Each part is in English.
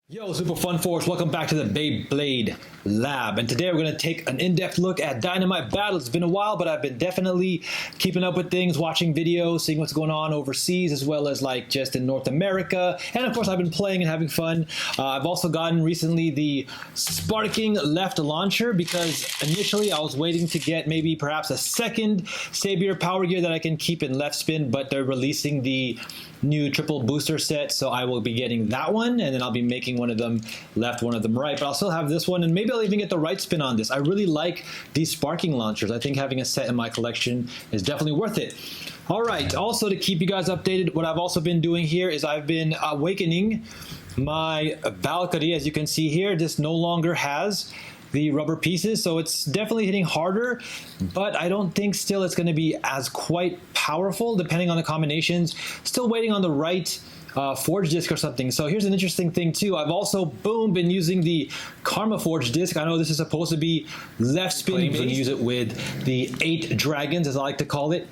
Yo, Super Fun Force, welcome back to the Beyblade Lab. And today we're going to take an in-depth look at Dynamite Battle. It's been a while, but I've been definitely keeping up with things, watching videos, seeing what's going on overseas, as well as like just in North America. And of course, I've been playing and having fun. I've also gotten recently the sparking left launcher because initially I was waiting to get maybe perhaps a second Savior power gear that I can keep in left spin, but they're releasing the new triple booster set, so I will be getting that one, and then I'll be making one of them left, one of them right, but I'll still have this one, and maybe I'll even get the right spin on this. I really like these sparking launchers. I think having a set in my collection is definitely worth it. All right, also to keep you guys updated, what I've also been doing here is I've been awakening my balcony. As you can see here, this no longer has the rubber pieces, so it's definitely hitting harder, but I don't think still it's going to be as quite powerful depending on the combinations. Still waiting on the right forge disc or something. So here's an interesting thing too. I've also been using the Karma forge disc. I know this is supposed to be left spin. I'm going to use it with the 8 dragons, as I like to call it,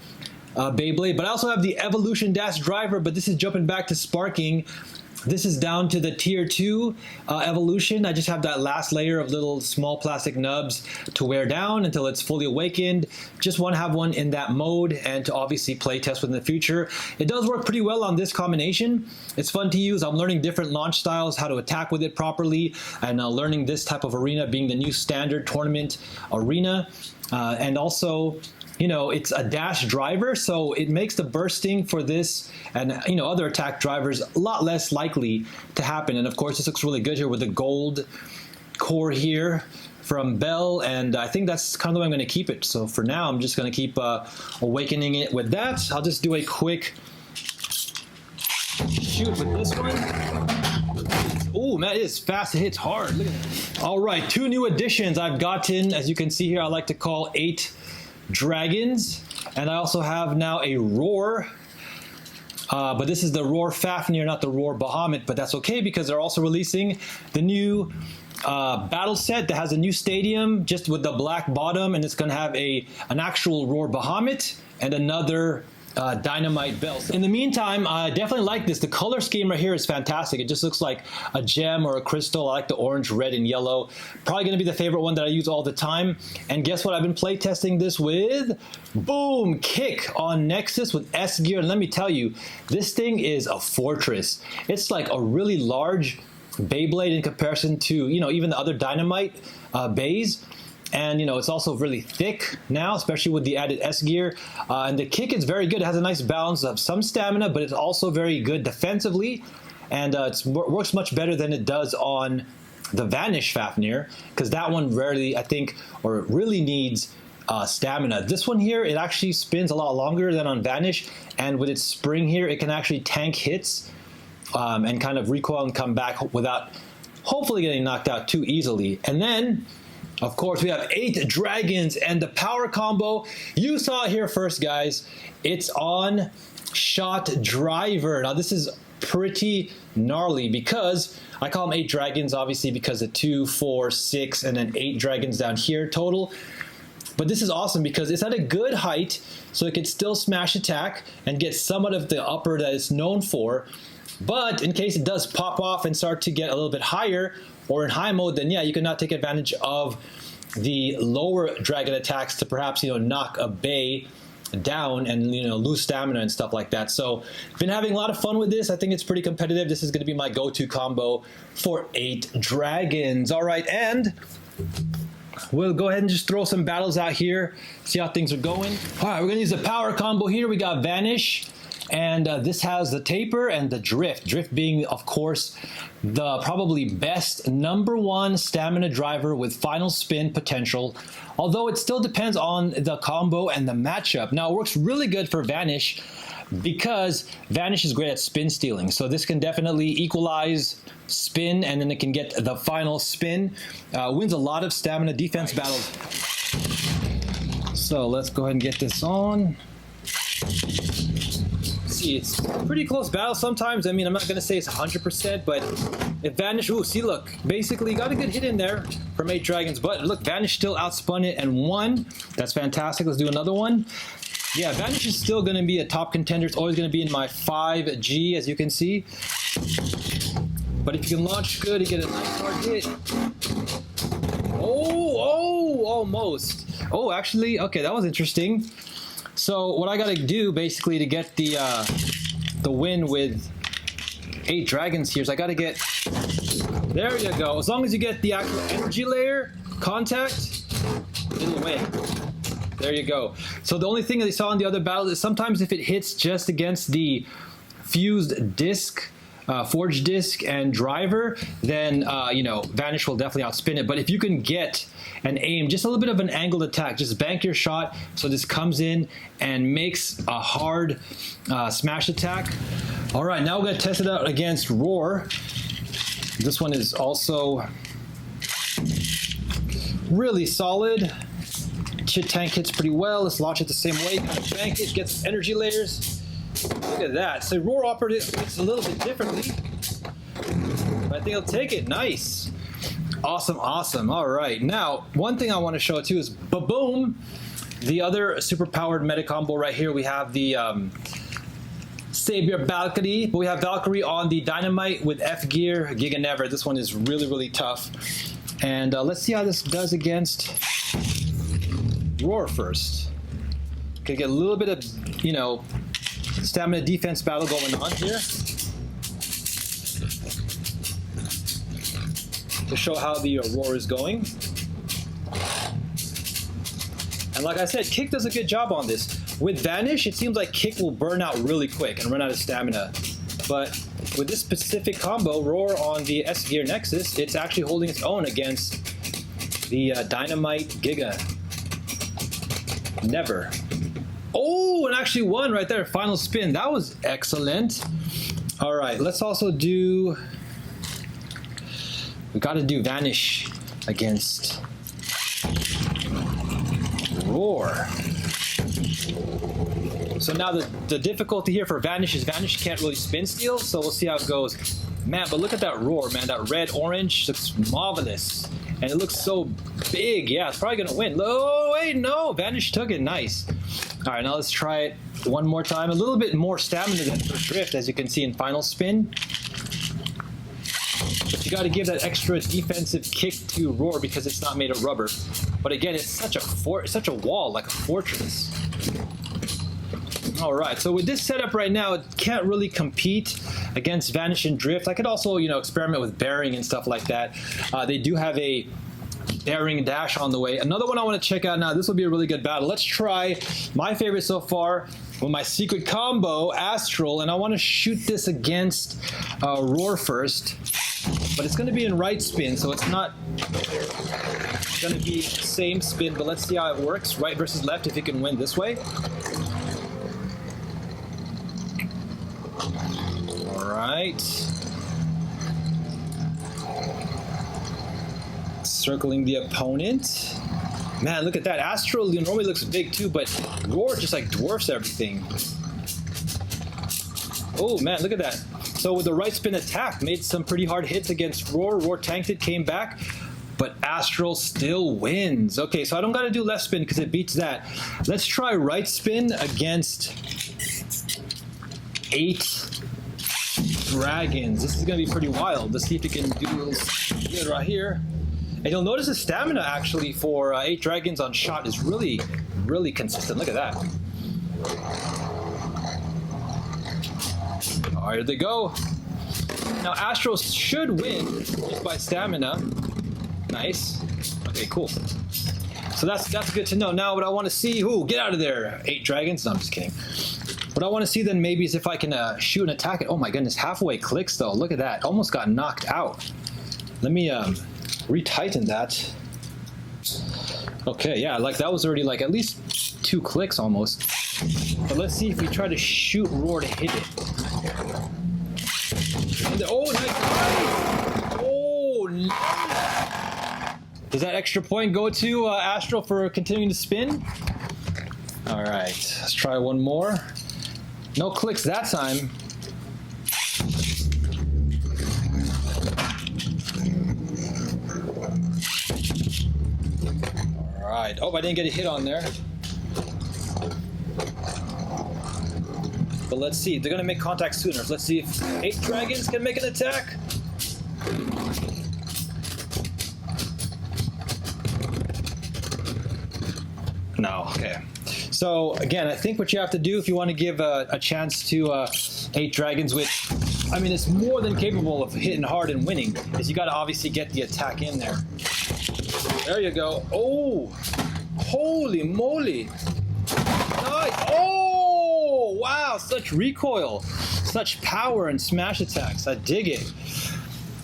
Beyblade, but I also have the evolution dash driver, but this is jumping back to sparking. This is down to the tier 2 evolution. I just have that last layer of little small plastic nubs to wear down until it's fully awakened. Just want to have one in that mode and to obviously play test with in the future. It does work pretty well on this combination. It's fun to use. I'm learning different launch styles, how to attack with it properly, and learning this type of arena being the new standard tournament arena. And also, you know, it's a dash driver, so it makes the bursting for this and, you know, other attack drivers a lot less likely to happen. And of course, this looks really good here with the gold core here from Bell, and I think that's kind of the way I'm going to keep it. So for now, I'm just going to keep awakening it with that. I'll just do a quick shoot with this one. Oh man, it is fast, it hits hard. Look at that. All right, 2 new additions I've gotten. As you can see here, I like to call 8 dragons, and I also have now a roar, but this is the roar Fafnir, not the roar Bahamut, but that's okay because they're also releasing the new battle set that has a new stadium just with the black bottom, and it's going to have an actual roar Bahamut and another Dynamite belt. In the meantime, I definitely like this. The color scheme right here is fantastic. It just looks like a gem or a crystal. I like the orange, red, and yellow. Probably going to be the favorite one that I use all the time. And guess what? I've been play testing this with, boom, Kick on Nexus with S gear. And let me tell you, this thing is a fortress. It's like a really large Beyblade in comparison to, you know, even the other Dynamite bays. And, you know, it's also really thick now, especially with the added S gear. And the kick is very good. It has a nice balance of some stamina, but it's also very good defensively. And it works much better than it does on the Vanish Fafnir, because that one rarely, I think, or it really needs stamina. This one here, it actually spins a lot longer than on Vanish. And with its spring here, it can actually tank hits and kind of recoil and come back without hopefully getting knocked out too easily. And then, of course, we have 8 dragons and the power combo. You saw it here first, guys. It's on Shot Driver. Now, this is pretty gnarly because I call them 8 dragons, obviously, because of 2, 4, 6, and then 8 dragons down here total. But this is awesome because it's at a good height, so it can still smash attack and get somewhat of the upper that it's known for. But in case it does pop off and start to get a little bit higher, or in high mode, then yeah, you can now take advantage of the lower dragon attacks to perhaps, you know, knock a Bey down and, you know, lose stamina and stuff like that. So been having a lot of fun with this. I think it's pretty competitive. This is going to be my go-to combo for 8 dragons. All right, and we'll go ahead and just throw some battles out here, see how things are going. All right, we're going to use the power combo here. We got Vanish. And this has the taper and the drift. Drift being, of course, the probably best #1 stamina driver with final spin potential. Although it still depends on the combo and the matchup. Now, it works really good for Vanish because Vanish is great at spin stealing. So this can definitely equalize spin, and then it can get the final spin. Wins a lot of stamina defense battles. So let's go ahead and get this on. It's pretty close battle sometimes. I mean, I'm not going to say it's 100%, but if Vanish, ooh, see, look, basically got a good hit in there from 8 dragons, but look, Vanish still outspun it and won. That's fantastic. Let's do another one. Yeah, Vanish is still going to be a top contender. It's always going to be in my 5G, as you can see. But if you can launch good, you get a nice hard hit. Oh, almost. Oh, actually, okay, that was interesting. So what I gotta do basically to get the win with 8 dragons here is I gotta get, there you go. As long as you get the actual energy layer contact, it'll win. There you go. So the only thing that they saw in the other battle is sometimes if it hits just against the fused disc, forged disc and driver, then you know, Vanish will definitely outspin it. But if you can get and aim just a little bit of an angled attack, just bank your shot so this comes in and makes a hard smash attack. All right, now we're gonna test it out against Roar. This one is also really solid. Chit tank hits pretty well. Let's launch it the same way. Kind of bank it, get some energy layers. Look at that. So Roar operates a little bit differently, but I think I'll take it. Nice. Awesome, awesome. All right. Now, one thing I want to show too is ba-boom, the other super powered meta combo right here. We have the Savior Valkyrie, but we have Valkyrie on the Dynamite with F gear, Giga Never. This one is really, really tough. And let's see how this does against Roar first. Could get a little bit of, you know, stamina defense battle going on here to show how the Roar is going. And like I said, Kick does a good job on this. With Vanish, it seems like Kick will burn out really quick and run out of stamina. But with this specific combo, Roar on the S Gear Nexus, it's actually holding its own against the Dynamite Giga Never. Oh, and actually won right there. Final spin. That was excellent. All right, let's also do... We got to do Vanish against Roar. So now the difficulty here for Vanish is Vanish can't really spin steal, so we'll see how it goes. Man, but look at that Roar, man. That red-orange looks marvelous. And it looks so big. Yeah, it's probably going to win. Oh, wait, no. Vanish took it. Nice. All right, now let's try it one more time. A little bit more stamina than for Drift, as you can see in Final Spin. But you got to give that extra defensive kick to Roar because it's not made of rubber. But again, it's such a wall, like a fortress. All right, so with this setup right now, it can't really compete against Vanish and Drift. I could also, you know, experiment with bearing and stuff like that. They do have a bearing dash on the way. Another one I want to check out now. This will be a really good battle. Let's try my favorite so far with my secret combo, Astral, and I want to shoot this against Roar first. But it's going to be in right spin, so it's not going to be same spin, but let's see how it works. Right versus left, if it can win this way. All right. Circling the opponent. Man, look at that. Astral normally looks big too, but Roar just like dwarfs everything. Oh man, look at that. So with the right spin attack, made some pretty hard hits against Roar. Roar tanked it, came back, but Astral still wins. Okay, so I don't got to do left spin because it beats that. Let's try right spin against 8 dragons. This is going to be pretty wild. Let's see if it can do good right here. And you'll notice the stamina actually for 8 dragons on shot is really, really consistent. Look at that. All right, here they go. Now Astral should win just by stamina. Nice. Okay, cool. So that's good to know. Now what I want to see, get out of there, 8 dragons. No, I'm just kidding. What I want to see then maybe is if I can shoot and attack it. Oh my goodness, halfway clicks though. Look at that. Almost got knocked out. Let me retighten that. Okay, yeah, like that was already like at least 2 clicks almost. But let's see if we try to shoot Roar to hit it. And oh, nice! Oh, nice! Does that extra point go to Astral for continuing to spin? All right, let's try one more. No clicks that time. All right. Oh, I didn't get a hit on there. But let's see. They're going to make contact sooner. Let's see if 8 dragons can make an attack. No, okay. So again, I think what you have to do if you want to give a chance to 8 Dragons, which, I mean, it's more than capable of hitting hard and winning, is you got to obviously get the attack in there. There you go. Oh, holy moly. Nice. Oh, wow, such recoil, such power and smash attacks. I dig it.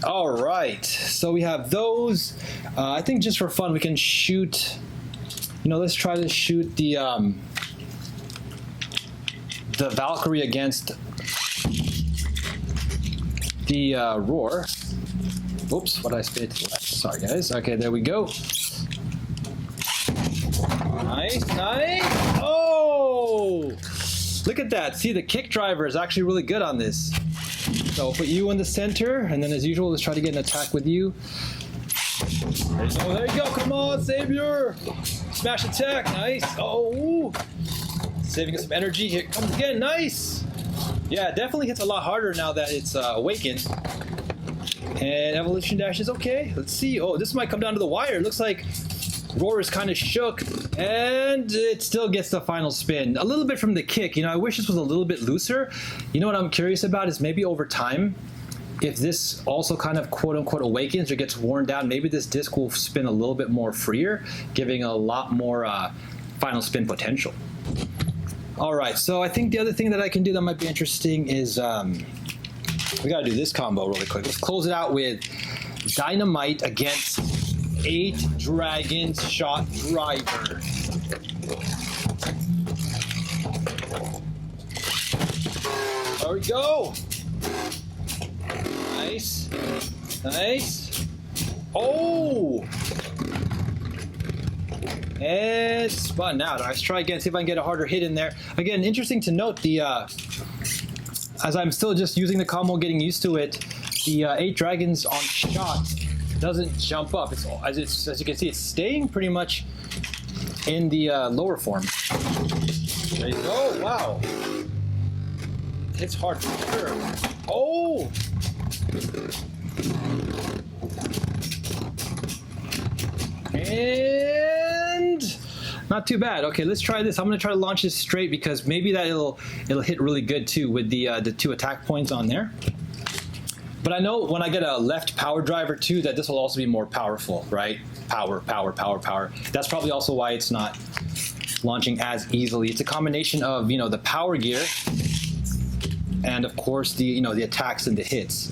All right, so we have those. I think just for fun, we can shoot, you know, let's try to shoot the Valkyrie against the Roar. Oops, what did I spit to the left? Sorry, guys. Okay, there we go. Nice, nice. Oh, look at that. See, the kick driver is actually really good on this. So I'll put you in the center, and then as usual, let's try to get an attack with you. There you go, there you go. Come on, Savior. Smash attack, nice. Oh, saving us some energy. Here it comes again, nice. Yeah, it definitely hits a lot harder now that it's awakened. And evolution dash is okay. Let's see. Oh, this might come down to the wire. It looks like Roar is kind of shook, and it still gets the final spin. A little bit from the kick. You know, I wish this was a little bit looser. You know what I'm curious about is maybe over time, if this also kind of quote-unquote awakens or gets worn down, maybe this disc will spin a little bit more freer, giving a lot more final spin potential. All right, so I think the other thing that I can do that might be interesting is we gotta do this combo really quick. Let's close it out with Dynamite against 8 Dragons Shot Driver. There we go. Nice. Nice. Oh! And spun out. Let's try again, see if I can get a harder hit in there. Again, interesting to note, the as I'm still just using the combo, getting used to it, the 8 Dragons on shot doesn't jump up. It's, as you can see, it's staying pretty much in the lower form. There you go. Wow. It's hard for sure. Oh! And not too bad. Okay, let's try this. I'm gonna try to launch this straight because maybe that it'll hit really good too with the 2 attack points on there. But I know when I get a left power driver too, that this will also be more powerful, right? Power, power, power, power. That's probably also why it's not launching as easily. It's a combination of, you know, the power gear and of course the, you know, the attacks and the hits.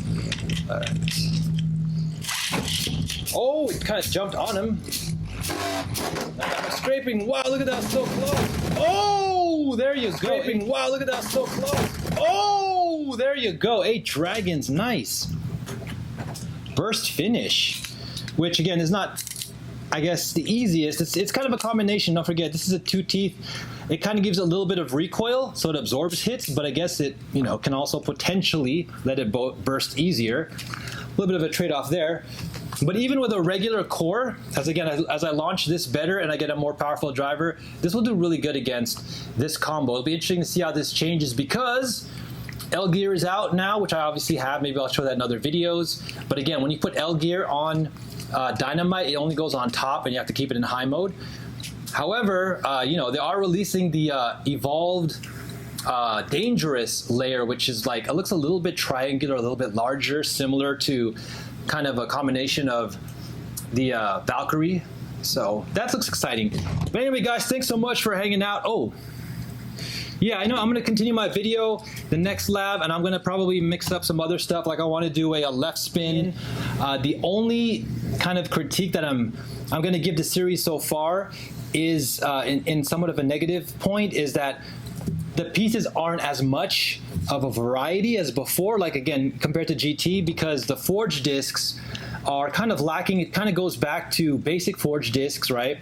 Oh, it kind of jumped on him. I'm scraping. Wow, look at that, so close. Oh, there you go. Scraping. Wow, look at that, so close. Oh, there you go. 8 Dragons, nice. Burst finish, which again is not, I guess, the easiest. It's kind of a combination. Don't forget, this is a 2 teeth. It kind of gives a little bit of recoil, so it absorbs hits, but I guess it, you know, can also potentially let it burst easier. A little bit of a trade-off there. But even with a regular core, as I launch this better and I get a more powerful driver, this will do really good against this combo. It'll be interesting to see how this changes because L gear is out now, which I obviously have. Maybe I'll show that in other videos. But again, when you put L gear on Dynamite, it only goes on top and you have to keep it in high mode. However, you know, they are releasing the evolved dangerous layer, which is like, it looks a little bit triangular, a little bit larger, similar to kind of a combination of the Valkyrie. So that looks exciting. But anyway, guys, thanks so much for hanging out. Oh, yeah, I know I'm going to continue my video, the next lab, and I'm going to probably mix up some other stuff. Like I want to do a left spin. The only kind of critique that I'm going to give the series so far is in somewhat of a negative point is that the pieces aren't as much of a variety as before, like again, compared to GT, because the forged discs are kind of lacking. It kind of goes back to basic forged discs, right?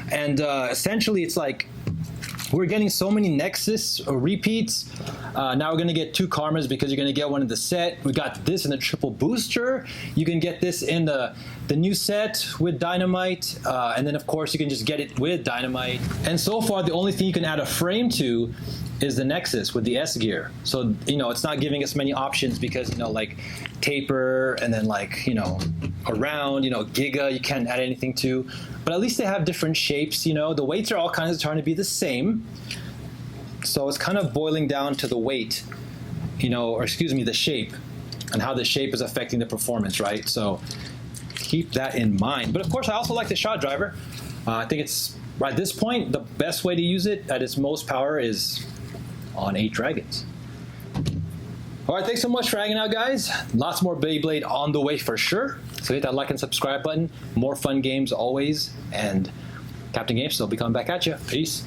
And essentially it's like, we're getting so many Nexus repeats. Now we're gonna get 2 Karmas because you're gonna get one in the set. We got this in the triple booster. You can get this in the new set with Dynamite. And then of course you can just get it with Dynamite. And so far the only thing you can add a frame to is the Nexus with the S gear. So, you know, it's not giving us many options because, you know, like taper and then like, you know, around, you know, Giga, you can't add anything to. But at least they have different shapes, you know. The weights are all kinds of trying to be the same. So it's kind of boiling down to the weight, you know, or excuse me, the shape and how the shape is affecting the performance, right? So keep that in mind. But of course, I also like the shot driver. I think it's, at this point, the best way to use it at its most power is on 8 dragons. All right, thanks so much for hanging out, guys. Lots more Beyblade on the way for sure. So hit that like and subscribe button. More fun games always. And Captain Games will be coming back at you. Peace.